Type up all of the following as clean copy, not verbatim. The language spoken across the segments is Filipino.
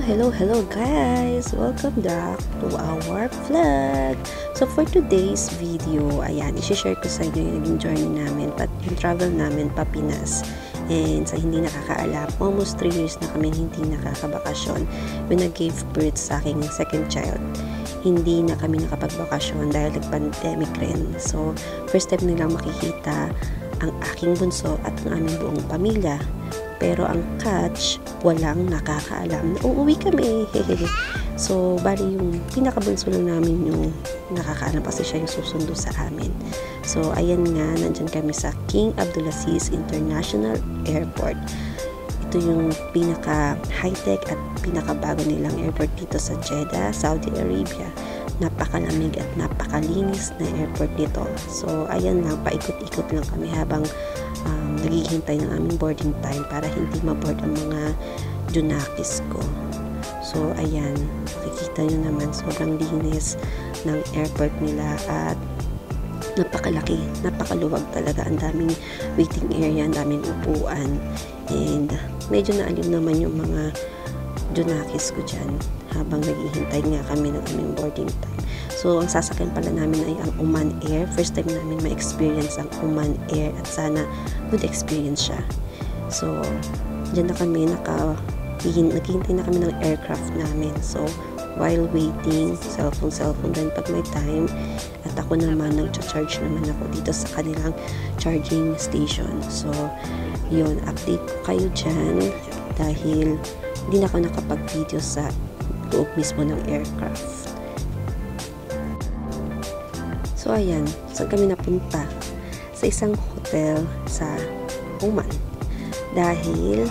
Hello guys! Welcome back to our vlog! So for today's video, ayan, isi-share ko sa inyo yung naging journey namin, yung travel namin pa Pinas. And sa hindi nakakaalam, almost 3 years na kami hindi nakakabakasyon when I gave birth sa aking second child. Hindi na kami nakapagbakasyon dahil nag-pandemic rin. So first time nilang makikita ang aking bunso at ang aming buong pamilya. Pero ang catch, walang nakakaalam na uuwi kami. So, bali yung pinakabunso lang namin yung nakakaalam kasi siya yung susundo sa amin. So, ayan nga, nandyan kami sa King Abdulaziz International Airport. Ito yung pinaka high-tech at pinakabago nilang airport dito sa Jeddah, Saudi Arabia. Napakalamig at napakalinis na airport nito. So, ayan lang, paikot-ikot lang kami habang naghihintay ng aming boarding time para hindi maboard ang mga junakis ko. So, ayan, makikita nyo naman, sobrang linis ng airport nila at napakalaki, napakaluwag talaga. Ang daming waiting area, ang daming upuan, and medyo naaliw naman yung mga junakis ko dyan habang naghihintay nga kami ng aming boarding time. So, ang sasakyan pala namin ay ang Oman Air. First time namin ma-experience ang Oman Air at sana good experience siya. So, dyan na kami, naghihintay na kami ng aircraft namin. So, while waiting, cellphone rin pag may time. At ako naman, nag-charge naman ako dito sa kanilang charging station. So, yun, update ko kayo dyan dahil hindi na ako nakapag-video sa loob mismo ng aircraft. So, ayan. Saan kami napunta? Sa isang hotel sa Oman. Dahil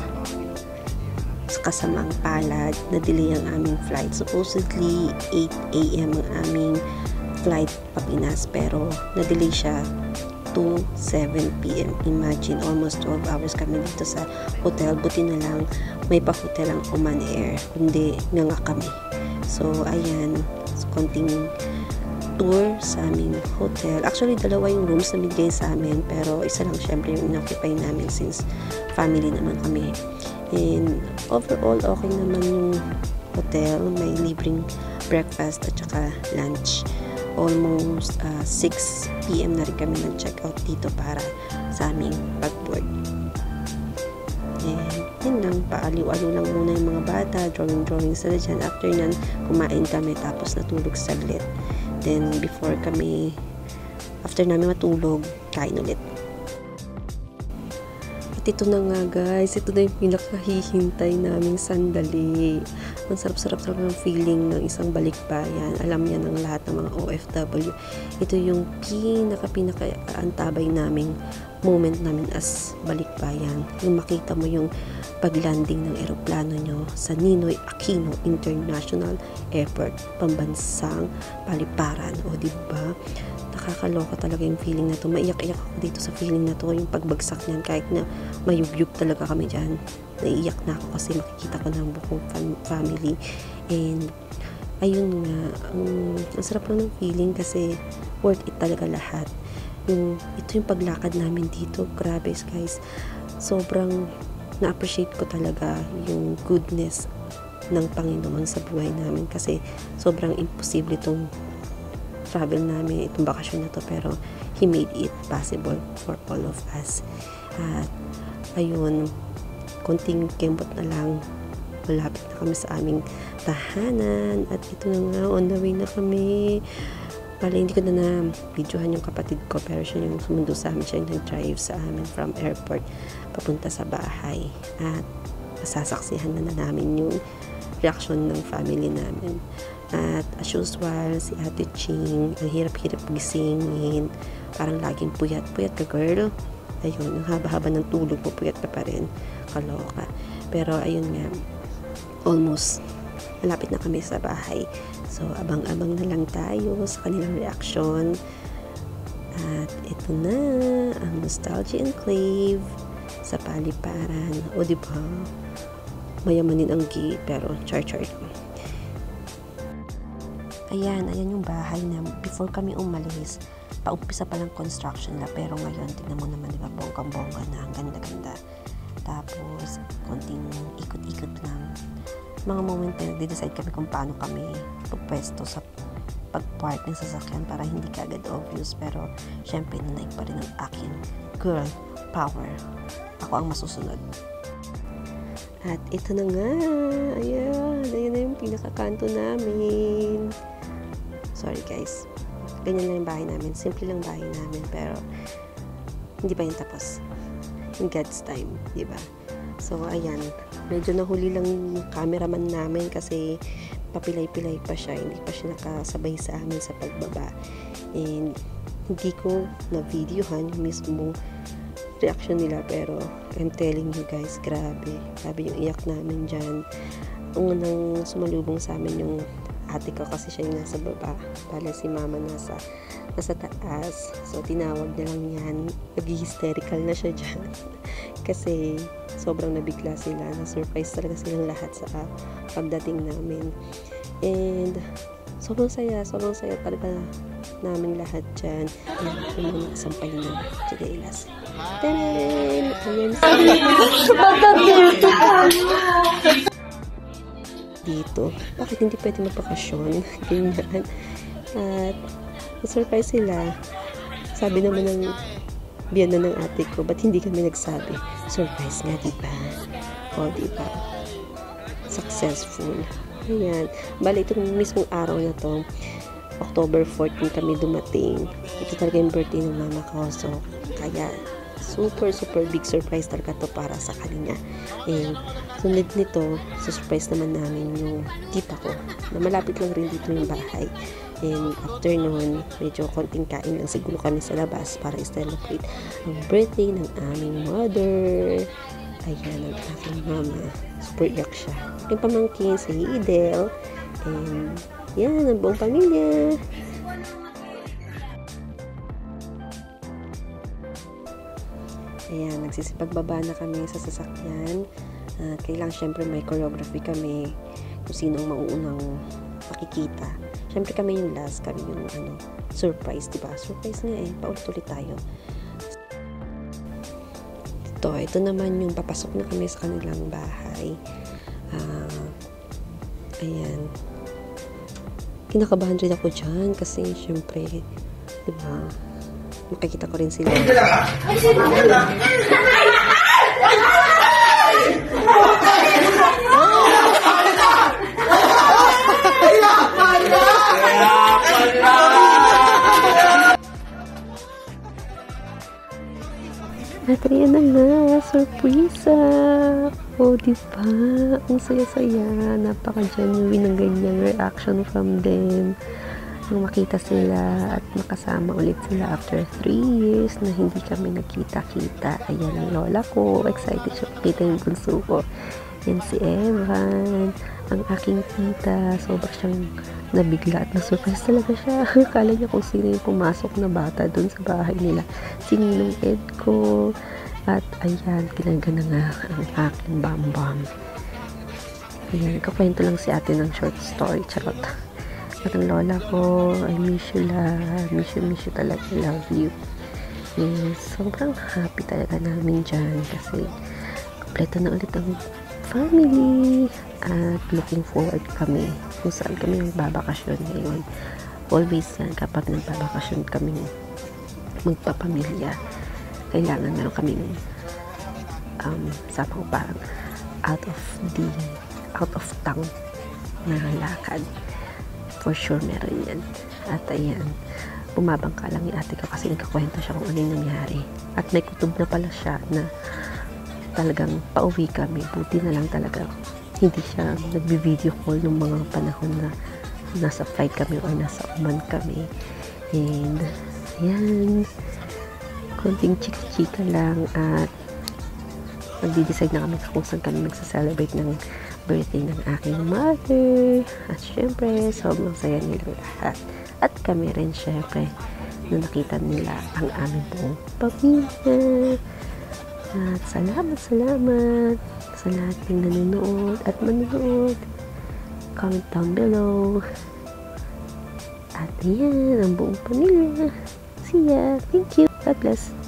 sa kasamang palad, na-delay ang aming flight. Supposedly, 8 a.m. ang aming flight pa Pinas. Pero, na-delay siya to 7 p.m. Imagine, almost 12 hours kami dito sa hotel. Buti na lang, may pa-hotel ang Oman Air. Kundi, nga kami. So, ayan. Konting tour sa aming hotel. Actually, dalawa yung rooms na bigay sa amin, pero isa lang syempre yung inoccupy namin since family naman kami. And overall, okay naman yung hotel. May libreng breakfast at saka lunch. Almost 6 p.m. na rin kami nag-check out dito para sa aming pag-board. And yun lang, paaliw-aliw lang muna yung mga bata, drawing sila dyan. After nan, kumain kami tapos natulog saglit. Then, after namin matulog, kain ulit. At ito na nga guys, ito na yung pinakahihintay naming sandali. Ang sarap-sarap ng feeling ng isang balikbayan. Alam niya ng lahat ng mga OFW. Ito yung pinaka-antabay naming moment namin as balikbayan. Yung makita mo yung paglanding ng eroplano nyo sa Ninoy Aquino International Airport, pambansang Paliparan. O diba? Nakakaloka talaga yung feeling na to. Maiyak-iyak ako dito sa feeling na to. Yung pagbagsak niyan, kahit na mayubyug talaga kami dyan. Naiiyak na ako kasi makikita ko ng buong family. And ayun nga, ang sarap lang ng feeling kasi worth it talaga lahat. Ito yung paglakad namin dito. Grabe guys. Sobrang na-appreciate ko talaga yung goodness ng Panginoon sa buhay namin kasi sobrang imposible itong travel namin, itong bakasyon na to, pero He made it possible for all of us. At ayun, konting kembot na lang, malapit na kami sa aming tahanan at ito na nga, on the way na kami. Pala, hindi ko na videohan yung kapatid ko, pero siya yung sumundo sa amin, siya yung nag-drive sa amin from airport papunta sa bahay. At masasaksihan na namin yung reaction ng family namin. At as usual, si Ate Ching, ang hirap-hirap gisingin. Parang laging puyat ka girl. Ayun, ang haba-haba ng tulog mo, puyat ka pa rin. Kaloka. Pero ayun nga, almost malapit na kami sa bahay. So, abang-abang na lang tayo sa kanilang reaction. At ito na, ang Nostalgia Enclave sa Paliparan. O, diba? Mayamanin ang gate, pero char-char lang. Ayan yung bahay na before kami umalis, paumpisa pa lang construction na, pero ngayon, tingnan mo naman, diba, bonggang-bongga na, ang ganda-ganda. Tapos, konting ikot-ikot lang. Mga moment na nagde-decide kami kung paano kami pupwesto sa pag-park ng sasakyan para hindi kaagad obvious. Pero, syempre, nanaig pa rin ang aking girl power. Ako ang masusunod. At ito na nga. Ayan na yung pinakakanto namin. Sorry guys. Ganyan lang yung bahay namin. Simple lang bahay namin. Pero, hindi pa yun tapos. In God's time. Diba? So, ayan. Medyo nahuli lang yung cameraman namin kasi papilay-pilay pa siya. Hindi pa siya nakasabay sa amin sa pagbaba. And, hindi ko na-videohan yung mismong reaction nila, pero I'm telling you guys, grabe yung iyak namin dyan. Ang unang sumalubong sa amin yung ate ko kasi siya yung nasa baba, pala si mama nasa taas. So tinawag na lang yan, nag-hysterical na siya dyan kasi sobrang nabigla sila, na-surprise talaga silang lahat sa pagdating namin. And sobrang saya talaga namin lahat dyan. Yung sampalin ng chinelas. Tadaan! Ayan dito. Bakit hindi pwede magpakasyon? Ganyan. At na-surprise sila. Sabi naman ng biyana ng ate ko, ba't hindi kami nagsabi? Surprise nga, diba? O, diba? Successful. Ayan. Bali, itong mismong araw na to, October 14 kami dumating. Ito talaga yung birthday ng mama ko. So, kaya, super big surprise talaga to para sa kanya. And, sunod nito, surprise naman namin yung tita ko, na malapit lang rin dito yung bahay. And, after nun, medyo konting kain lang siguro kami sa labas para i-celebrate ang birthday ng aming mother. Ayan, ang aking mama. Super iyak siya. Yung pamangkin, si Idel. And, yan, ang buong pamilya. Ayan, nagsisipagbaba na kami sa sasakyan. Kailangan syempre may choreography kami kung sino ang mauunang makikita. Syempre kami yung last, kami yung surprise, diba? Surprise nga paulit-ulit tayo. Ito naman yung papasok na kami sa kanilang bahay. Ayan. Kinakabahan rin ako dyan kasi syempre, diba? Makikita ko rin sila. At ayan na nga, surprise! O, diba? Ang saya-saya. Napaka-genuine ng ganyang reaction from them. Nung makita sila at makasama ulit sila after 3 years na hindi kami nakita-kita. Ayan ang lola ko. Excited siya makita yung bunso ko. Yan si Evan. Ang aking tita. Sobrang siyang nabigla at na-surprise talaga siya. Akala niya kung sino yung pumasok na bata dun sa bahay nila. Si Ninong Ed ko. At ayan, kinagana nga ang aking bam-bam. Ayan, nagkakwento lang si ate ng short story. Charot. At ang lola ko, I miss you la. Miss you talaga. Love you. Yes, sobrang happy talaga namin dyan kasi kompleto na ulit ang family at looking forward kami kung saan kami magbabakasyon ngayon. Always yan kapag nagbabakasyon kami magpapamilya. Kailangan meron kami sapang parang out of town na lakad. For sure, meron yan. At ayan, bumabangka lang yung ate ko kasi nagkakwento siya kung ano yung nangyari. At may kutob na pala siya na talagang pauwi kami. Buti na lang talaga hindi siya nagbi-video call nung mga panahon na nasa flight kami or nasa Oman kami. And, ayan, konting chika-chika lang at magdi-decide na kami kung saan kami magsa-celebrate ng birthday ng aking mother. At syempre, sobrang saya nilang lahat. At kami rin syempre na nakita nila ang aming buong pamilya. At salamat sa lahat ng nanonood at manonood. Comment down below. At ayan, ang buong pamilya. See ya. Thank you. God bless.